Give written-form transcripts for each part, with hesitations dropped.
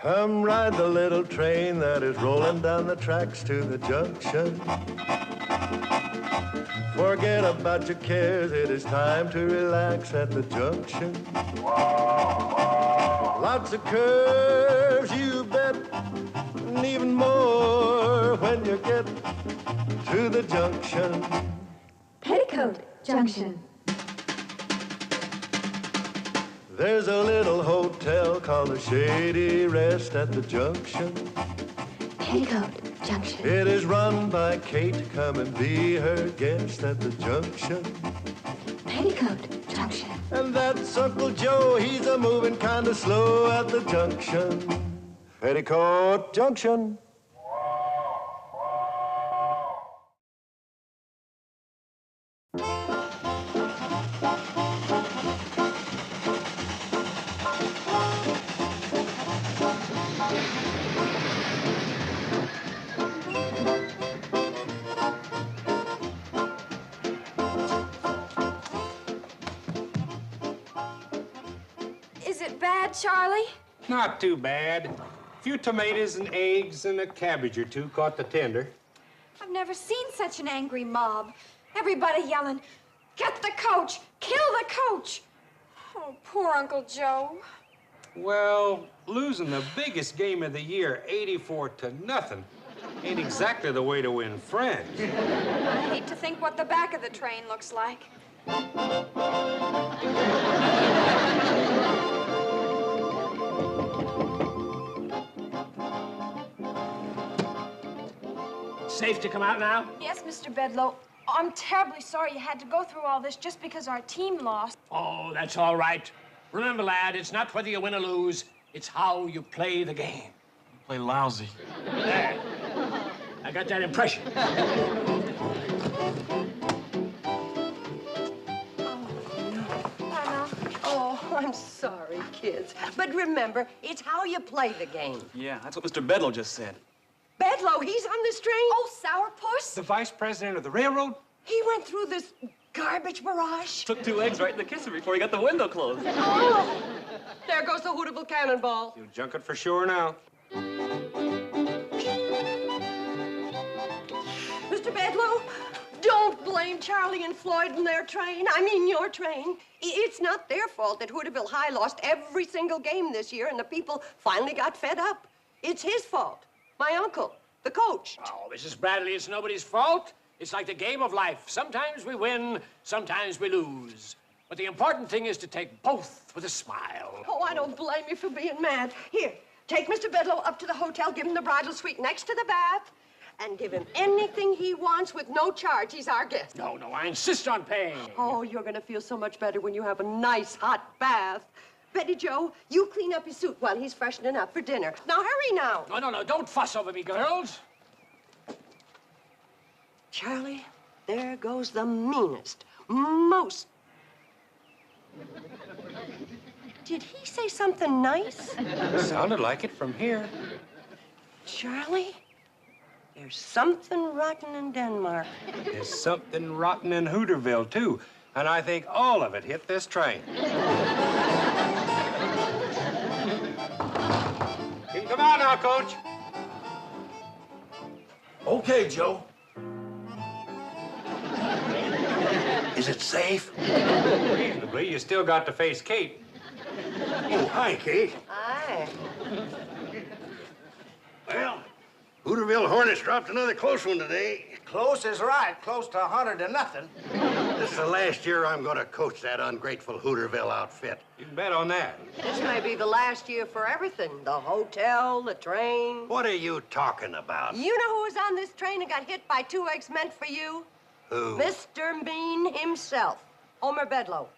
Come ride the little train that is rolling down the tracks to the junction. Forget about your cares, it is time to relax at the junction. Lots of curves, you bet, and even more when you get to the junction. Petticoat Junction. There's a little hotel called the Shady Rest at the junction. Petticoat Junction. It is run by Kate. Come and be her guest at the junction. Petticoat Junction. And that's Uncle Joe. He's a moving kind of slow at the junction. Petticoat Junction. Is it bad, Charlie? Not too bad. A few tomatoes and eggs and a cabbage or two caught the tender. I've never seen such an angry mob. Everybody yelling, "Get the coach! Kill the coach!" Oh, poor Uncle Joe. Well, losing the biggest game of the year, 84-0, ain't exactly the way to win friends. I hate to think what the back of the train looks like. Safe to come out now? Yes, Mr. Bedloe. I'm terribly sorry you had to go through all this just because our team lost. Oh, that's all right. Remember, lad, it's not whether you win or lose. It's how you play the game. You play lousy. There. I got that impression. Oh, I'm sorry, kids. But remember, it's how you play the game. Yeah, that's what Mr. Bedloe just said. Bedloe, he's on this train? Oh, Sourpuss? The vice president of the railroad? He went through this garbage barrage. Took 2 eggs right in the kisser before he got the window closed. Oh, there goes the Hooterville cannonball. You'll junk it for sure now. Mr. Bedloe, don't blame Charlie and Floyd and their train. I mean your train. It's not their fault that Hooterville High lost every single game this year and the people finally got fed up. It's his fault. My uncle, the coach. Oh, Mrs. Bradley, it's nobody's fault. It's like the game of life. Sometimes we win, sometimes we lose. But the important thing is to take both with a smile. Oh, I don't blame you for being mad. Here, take Mr. Bedloe up to the hotel, give him the bridal suite next to the bath, and give him anything he wants with no charge. He's our guest. No, I insist on paying. Oh, you're gonna feel so much better when you have a nice hot bath. Betty Joe, you clean up his suit while he's freshening up for dinner. Now, hurry now. No, don't fuss over me, girls. Charlie, there goes the meanest, most... Did he say something nice? Sounded like it from here. Charlie, there's something rotten in Denmark. There's something rotten in Hooterville, too. And I think all of it hit this train. You can come out now, Coach. Okay, Joe. Is it safe? Reasonably, you still got to face Kate. Oh, hi, Kate. Aye. Well, Hooterville Hornets dropped another close one today. Close is right. Close to 100-0. This is the last year I'm going to coach that ungrateful Hooterville outfit. You can bet on that. This may be the last year for everything. The hotel, the train. What are you talking about? You know who was on this train and got hit by 2 eggs meant for you? Who? Mr. Mean himself, Homer Bedloe.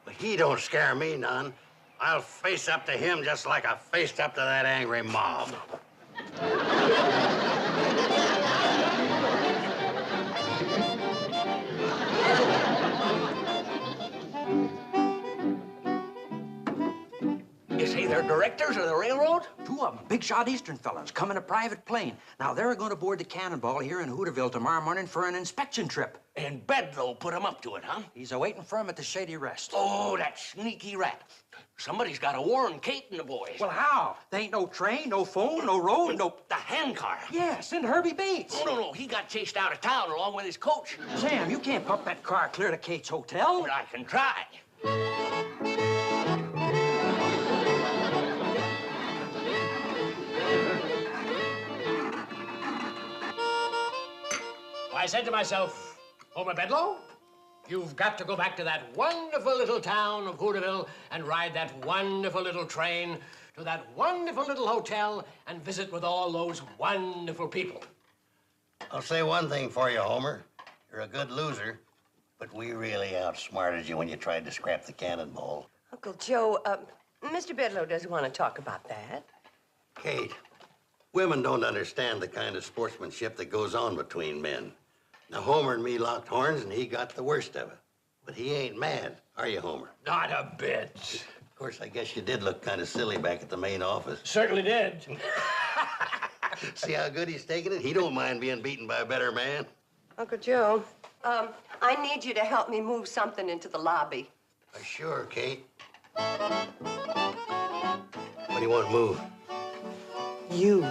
Well, he don't scare me none. I'll face up to him just like I faced up to that angry mob. Is he their directors of the railroad? 2 of them, big shot Eastern fellas, come in a private plane. Now, they're going to board the Cannonball here in Hooterville tomorrow morning for an inspection trip. And Bedloe put him up to it, huh? He's awaiting for him at the Shady Rest. Oh, that sneaky rat. Somebody's got to warn Kate and the boys. Well, how? There ain't no train, no phone, no road, no... The handcar. Yeah, send Herbie Bates. Oh, no. He got chased out of town along with his coach. Sam, you can't pump that car clear to Kate's hotel. But I can try. I said to myself, Homer Bedloe, you've got to go back to that wonderful little town of Hooterville and ride that wonderful little train to that wonderful little hotel and visit with all those wonderful people. I'll say one thing for you, Homer. You're a good loser, but we really outsmarted you when you tried to scrap the cannonball. Uncle Joe, Mr. Bedloe doesn't want to talk about that. Kate, women don't understand the kind of sportsmanship that goes on between men. Now, Homer and me locked horns, and he got the worst of it. But he ain't mad, are you, Homer? Not a bit. Of course, I guess you did look kind of silly back at the main office. Certainly did. See how good he's taking it? He don't mind being beaten by a better man. Uncle Joe, I need you to help me move something into the lobby. Sure, Kate. What do you want to move? You.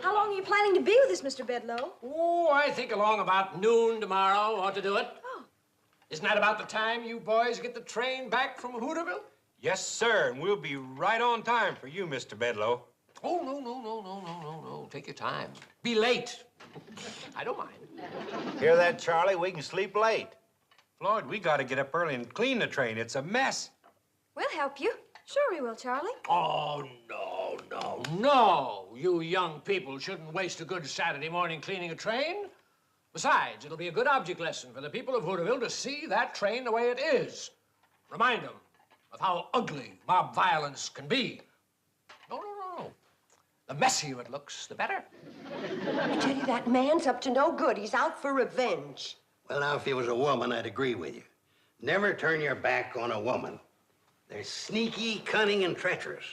How long are you planning to be with us, Mr. Bedloe? Oh, I think along about noon tomorrow ought to do it. Oh. Isn't that about the time you boys get the train back from Hooterville? Yes, sir, and we'll be right on time for you, Mr. Bedloe. Oh, no. Take your time. Be late. I don't mind. Hear that, Charlie? We can sleep late. Floyd, we got to get up early and clean the train. It's a mess. We'll help you. Sure we will, Charlie. Oh, no. You young people shouldn't waste a good Saturday morning cleaning a train. Besides, it'll be a good object lesson for the people of Hooterville to see that train the way it is. Remind them of how ugly mob violence can be. No. The messier it looks, the better. I tell you, that man's up to no good. He's out for revenge. Well, now, if he was a woman, I'd agree with you. Never turn your back on a woman. They're sneaky, cunning, and treacherous.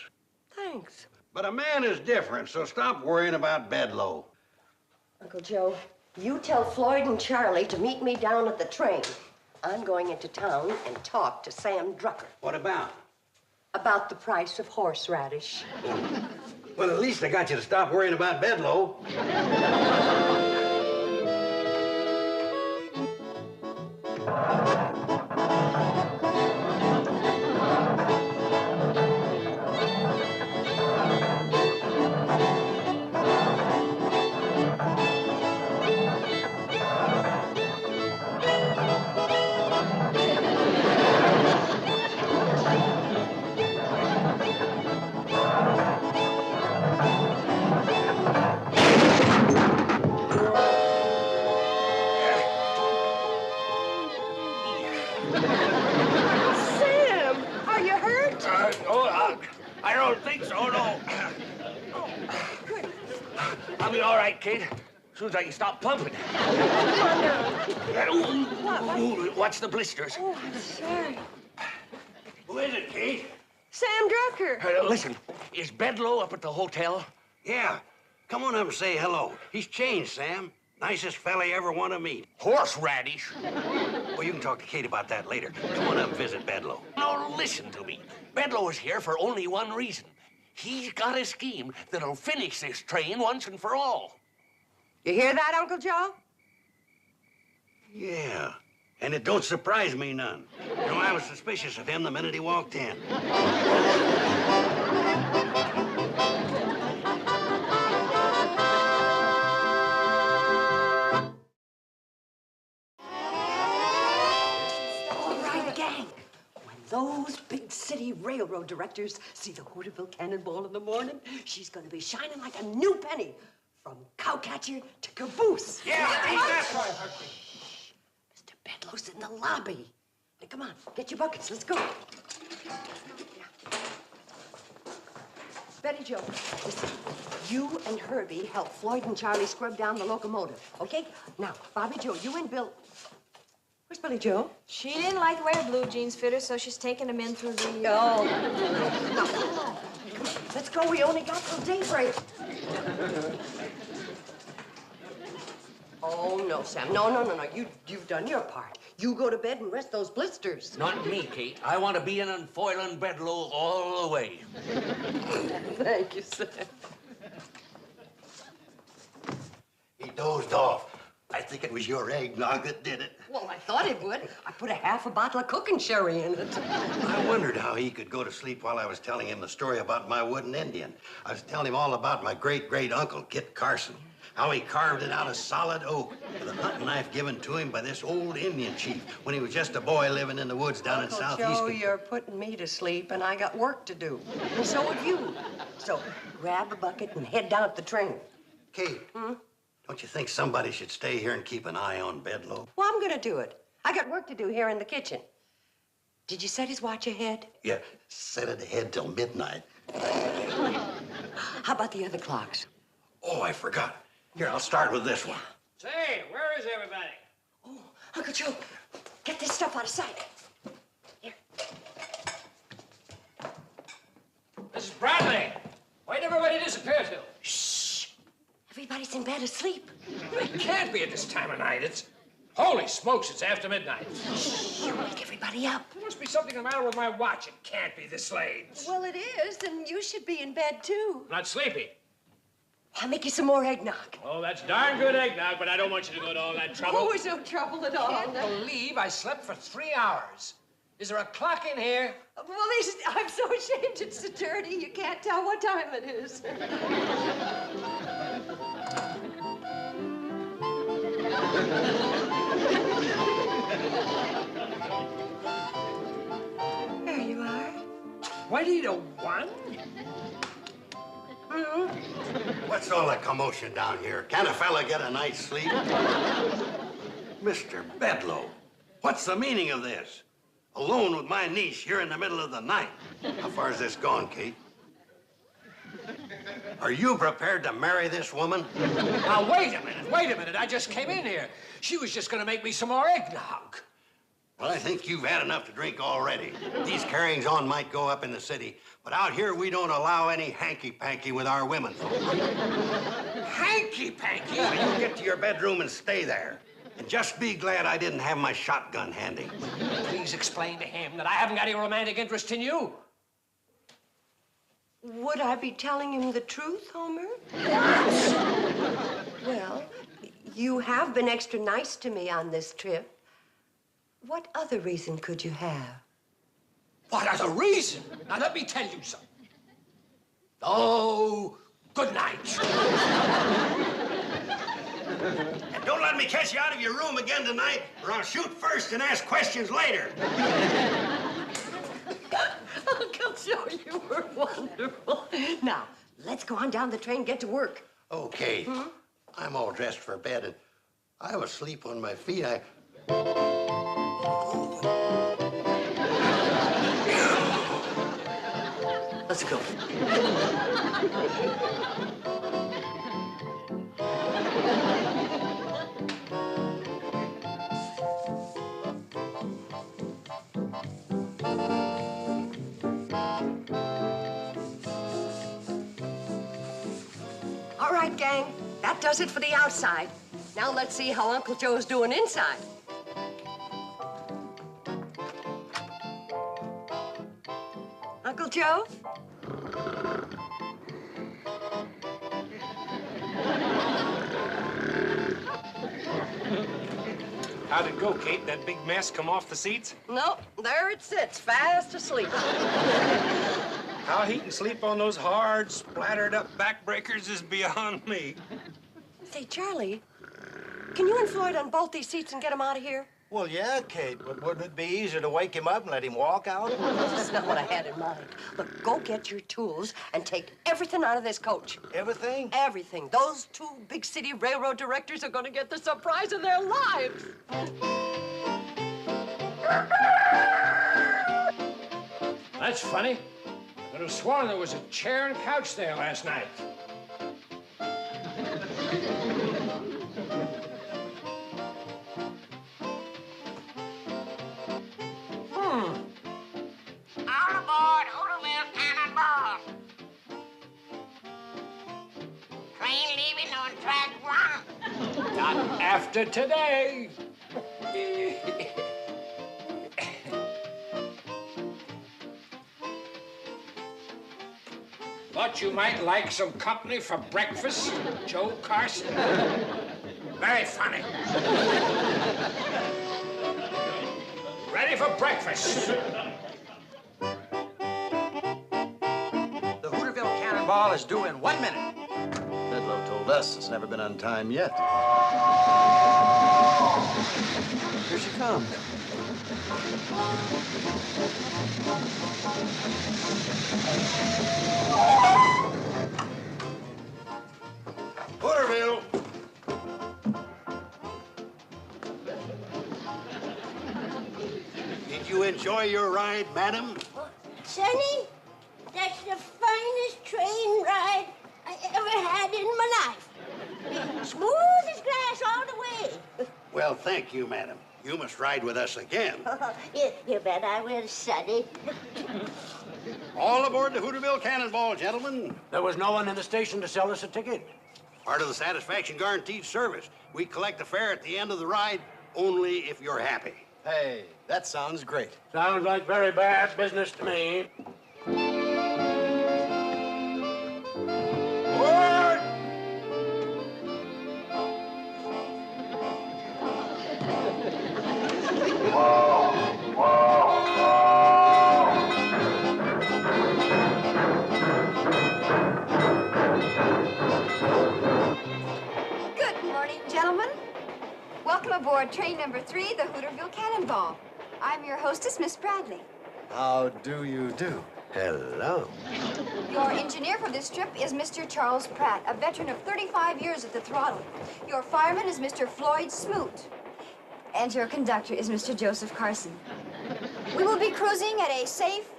Thanks. But a man is different, so stop worrying about Bedloe. Uncle Joe, you tell Floyd and Charlie to meet me down at the train. I'm going into town and talk to Sam Drucker. What about? About the price of horseradish. Well, at least I got you to stop worrying about Bedloe. Sam, are you hurt? I don't think so, no. I'll be all right, Kate. As soon as I can stop pumping. Watch the blisters. Oh, I'm sorry. Who is it, Kate? Sam Drucker. Listen, is Bedloe up at the hotel? Yeah. Come on up and say hello. He's changed, Sam. Nicest fella you ever want to meet. Horseradish? Well, you can talk to Kate about that later. Come on up and visit Bedloe. No, listen to me. Bedloe is here for only one reason. He's got a scheme that'll finish this train once and for all. You hear that, Uncle Joe? Yeah. And it don't surprise me none. You know, I was suspicious of him the minute he walked in. Those big city railroad directors see the Hooterville Cannonball in the morning, she's gonna be shining like a new penny. From cowcatcher to caboose. Yeah, ain't that right? Mr. Bedloe's in the lobby. Hey, come on, get your buckets, let's go. Yeah. Betty Jo, listen, you and Herbie help Floyd and Charlie scrub down the locomotive, okay? Now, Bobby Joe, you and Bill... Where's Billy Joe? She didn't like the way her blue jeans fit her, so she's taking them in through the... Oh. Now, come on. Let's go. We only got till daybreak. Oh, no, Sam. No. You've done your part. You go to bed and rest those blisters. Not me, Kate. I want to be in and foiling Bedloe all the way. Thank you, Sam. He dozed off. I think it was your eggnog that did it. Well, I thought it would. I put a half a bottle of cooking sherry in it. I wondered how he could go to sleep while I was telling him the story about my wooden Indian. I was telling him all about my great-great-uncle, Kit Carson, how he carved it out of solid oak with a hunting knife given to him by this old Indian chief when he was just a boy living in the woods down in southeast. Joe, you're putting me to sleep, and I got work to do. And so have you. So grab a bucket and head down at the train. Kate, don't you think somebody should stay here and keep an eye on Bedloe? Well, I'm gonna do it. I got work to do here in the kitchen. Did you set his watch ahead? Yeah, set it ahead till midnight. How about the other clocks? Oh, I forgot. Here, I'll start with this one. Say, where is everybody? Oh, Uncle Joe, get this stuff out of sight. Here. Mrs. Bradley, where'd everybody disappear to? Shh. Everybody's in bed asleep. It can't be at this time of night. It's... Holy smokes, it's after midnight. Shh, you wake everybody up. There must be something the matter with my watch. It can't be this late. Well, it is, and you should be in bed, too. I'm not sleepy. I'll make you some more eggnog. Oh, that's darn good eggnog, but I don't want you to go to all that trouble. Oh, it's no trouble at all. I can't believe I slept for 3 hours. Is there a clock in here? Well, I'm so ashamed it's so dirty, you can't tell what time it is. There you are. 20 to 1? What's all the commotion down here? Can a fella get a night's sleep? Mr. Bedloe, what's the meaning of this? Alone with my niece here in the middle of the night. How far is this gone, Kate? Are you prepared to marry this woman? Now, wait a minute. I just came in here. She was just gonna make me some more eggnog. Well, I think you've had enough to drink already. These carryings-on might go up in the city, but out here we don't allow any hanky-panky with our women. Hanky-panky? Now, you get to your bedroom and stay there. And just be glad I didn't have my shotgun handy. Please explain to him that I haven't got any romantic interest in you. Would I be telling him the truth, Homer? Well, you have been extra nice to me on this trip. What other reason could you have? What other reason? Now, let me tell you something. Oh, good night. And don't let me catch you out of your room again tonight, or I'll shoot first and ask questions later. Uncle Joe, you were wonderful. Now, let's go on down the train and get to work. Okay. I'm all dressed for bed, and I was asleep on my feet. Let's go. All right, gang. That does it for the outside. Now let's see how Uncle Joe's doing inside. Uncle Joe? How'd it go, Kate? That big mess come off the seats? Nope, there it sits, fast asleep. How he can sleep on those hard, splattered up backbreakers is beyond me. Say, Charlie, can you and Floyd unbolt these seats and get them out of here? Well, yeah, Kate, but wouldn't it be easier to wake him up and let him walk out? That's not what I had in mind. Look, go get your tools and take everything out of this coach. Everything? Everything. Those two big city railroad directors are going to get the surprise of their lives. That's funny. I could have sworn there was a chair and couch there last night. All aboard Hooterville Cannonball. after today. Thought you might like some company for breakfast, Joe Carson. Very funny. Ready for breakfast. The Hooterville Cannonball is due in 1 minute. Bedloe told us it's never been on time yet. Here she comes. Hooterville! Did you enjoy your ride, madam? Sonny, that's the finest train ride I ever had in my life. Smooth as glass all the way. Well, thank you, madam. You must ride with us again. You bet I will, Sonny. All aboard the Hooterville Cannonball, gentlemen. There was no one in the station to sell us a ticket. Part of the satisfaction guaranteed service. We collect the fare at the end of the ride only if you're happy. Hey, that sounds great. Sounds like very bad business to me. Forward! Good morning, gentlemen. Welcome aboard train number 3, the Hooterville Cannonball. I'm your hostess, Miss Bradley. How do you do? Hello. Your engineer for this trip is Mr. Charles Pratt, a veteran of 35 years at the throttle. Your fireman is Mr. Floyd Smoot. And your conductor is Mr. Joseph Carson. We will be cruising at a safe,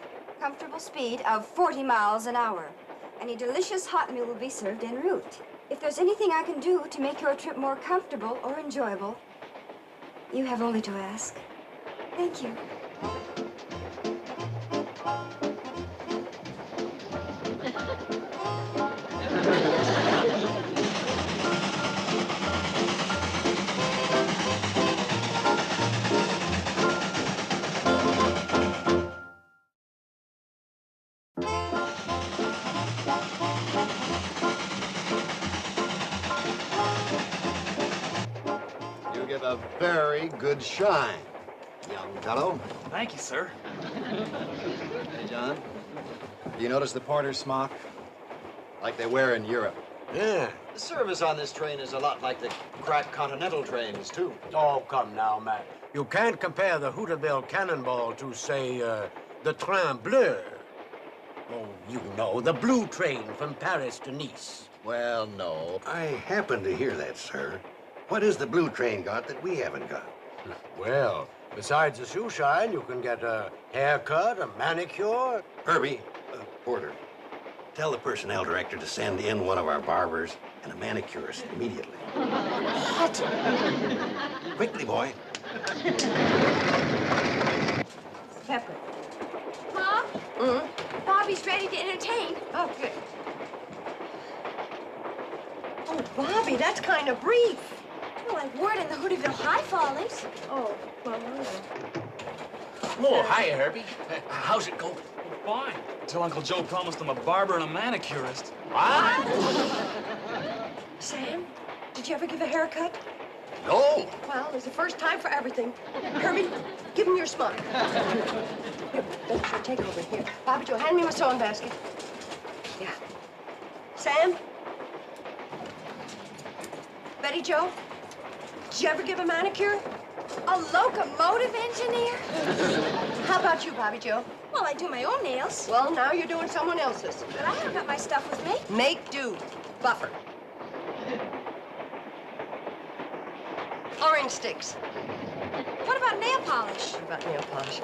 comfortable speed of 40 miles an hour. And a delicious hot meal will be served en route. If there's anything I can do to make your trip more comfortable or enjoyable, you have only to ask. Thank you. You give a very good shine, young fellow. Thank you, sir. Hey, John, do you notice the porter's smock? Like they wear in Europe. Yeah. The service on this train is a lot like the crack continental trains, too. Oh, come now, Matt. You can't compare the Hooterville Cannonball to, say, the Train Bleu. Oh, you know, the blue train from Paris to Nice. Well, no. I happen to hear that, sir. What has the blue train got that we haven't got? Well, besides the shoe shine, you can get a haircut, a manicure. Herbie, Porter, tell the personnel director to send in one of our barbers and a manicurist immediately. What? Quickly, boy. Pepper. Mom? Mm-hmm. Bobby's ready to entertain. Oh, good. Oh, Bobby, that's kind of brief. Well, I've word in the Hooterville High Follies. Oh, well, Oh, hi, Herbie. How's it going? Fine. Until Uncle Joe promised him a barber and a manicurist. What? Sam, did you ever give a haircut? No. Well, there's a first time for everything. Herbie, give him your smock. Here, that's your take over here. Bobby Joe, hand me my sewing basket. Yeah. Sam? Betty Joe? Did you ever give a manicure? A locomotive engineer? How about you, Bobby Joe? Well, I do my own nails. Well, now you're doing someone else's. But I haven't got my stuff with me. Make do. Buffer. Orange sticks. What about nail polish? What about nail polish?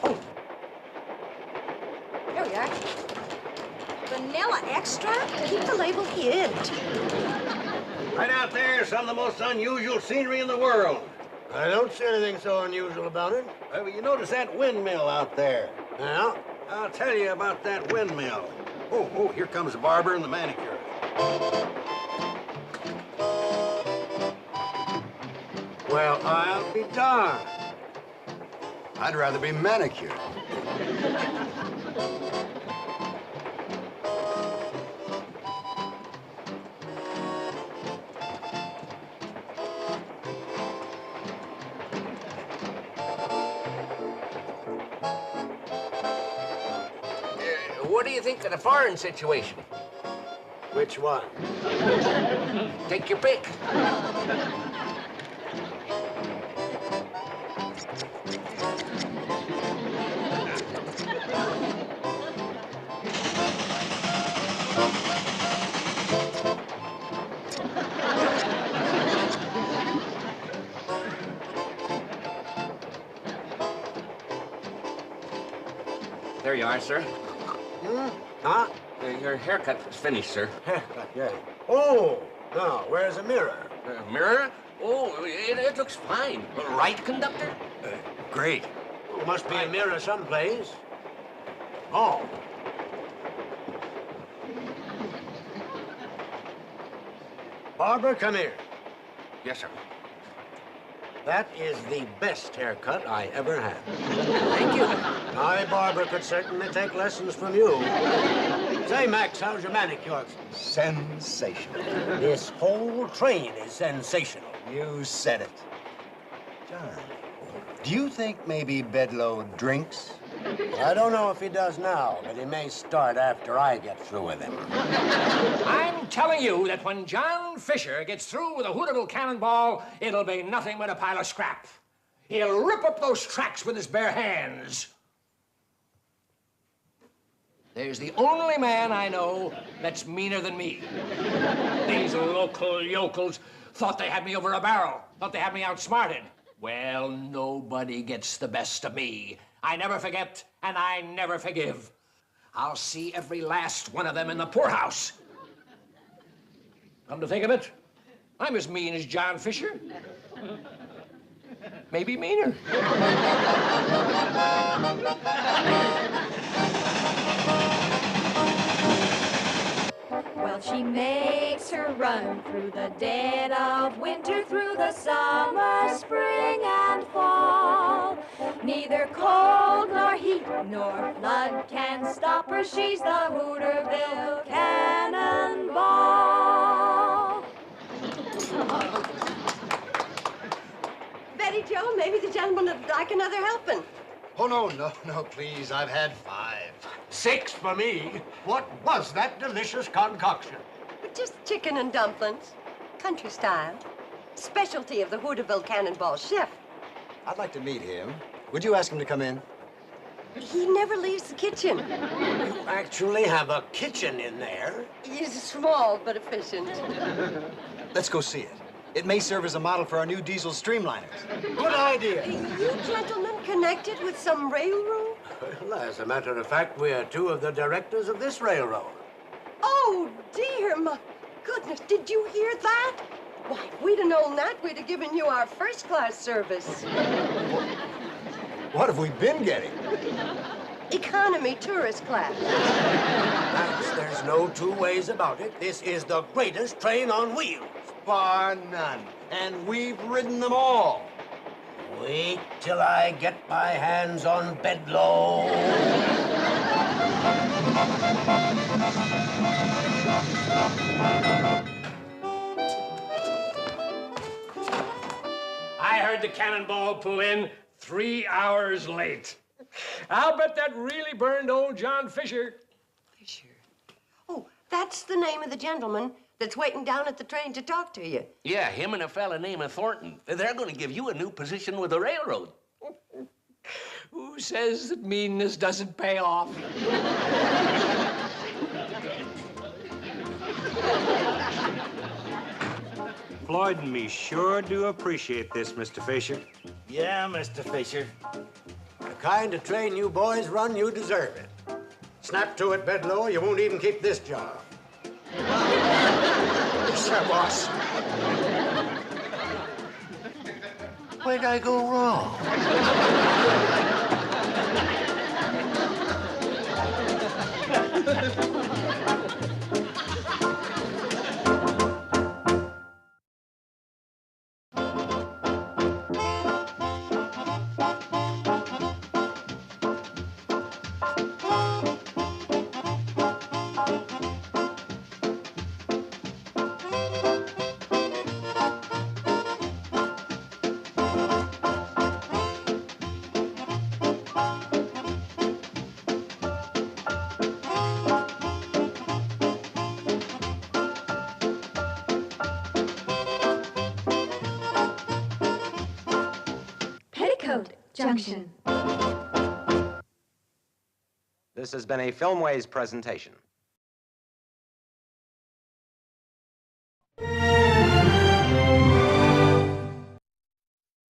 Oh. Here we are. Vanilla extract? Keep the label hid. Right out there is some of the most unusual scenery in the world. I don't see anything so unusual about it. Well, you notice that windmill out there? Yeah? I'll tell you about that windmill. Oh, here comes the barber and the manicure. Well, I'll be darned. I'd rather be manicured. What do you think of the foreign situation? Which one? Take your pick. There you are, sir. Huh? Your haircut is finished, sir. Haircut, yeah. Oh, now, where's the mirror? Mirror? Oh, it looks fine. Right, conductor? Great. Oh, must be a mirror someplace. Oh. Barbara, come here. Yes, sir. That is the best haircut I ever had. Thank you. I, Barbara, could certainly take lessons from you. Say, Max, how's your manicure? Sensational. This whole train is sensational. You said it. John, do you think maybe Bedloe drinks? I don't know if he does now, but he may start after I get through with him. I'm telling you that when John Fisher gets through with a Hooterville cannonball, it'll be nothing but a pile of scrap. He'll rip up those tracks with his bare hands. There's the only man I know that's meaner than me. These local yokels thought they had me over a barrel, thought they had me outsmarted. Well, nobody gets the best of me. I never forget, and I never forgive. I'll see every last one of them in the poorhouse. Come to think of it, I'm as mean as John Fisher. Maybe meaner. Well, she makes her run through the dead of winter, through the summer, spring, and fall. Neither cold nor heat nor flood can stop her. She's the Hooterville Cannonball. Betty Jo, maybe the gentleman would like another helping. Oh, no, please. I've had 5. 6 for me. What was that delicious concoction? But just chicken and dumplings, country style. Specialty of the Hooterville Cannonball chef. I'd like to meet him. Would you ask him to come in? He never leaves the kitchen. You actually have a kitchen in there? He's small but efficient. Let's go see it. It may serve as a model for our new diesel streamliners. Good idea. You gentlemen connected with some railroad? Well, as a matter of fact, we are 2 of the directors of this railroad. Oh, dear, my goodness, did you hear that? Why, if we'd have known that, we'd have given you our first-class service. What have we been getting? Economy tourist class. Max, there's no 2 ways about it. This is the greatest train on wheels. Bar none. And we've ridden them all. Wait till I get my hands on Bedloe. I heard the cannonball pull in 3 hours late. I'll bet that really burned old John Fisher. Fisher. Oh, that's the name of the gentleman that's waiting down at the train to talk to you. Yeah, him and a fella named Thornton. They're going to give you a new position with the railroad. Who says that meanness doesn't pay off? Floyd and me sure do appreciate this, Mr. Fisher. Yeah, Mr. Fisher. The kind of train you boys run, you deserve it. Snap to it, Bedloe, or you won't even keep this job. Sir, boss. Where'd I go wrong? Junction. This has been a Filmways presentation.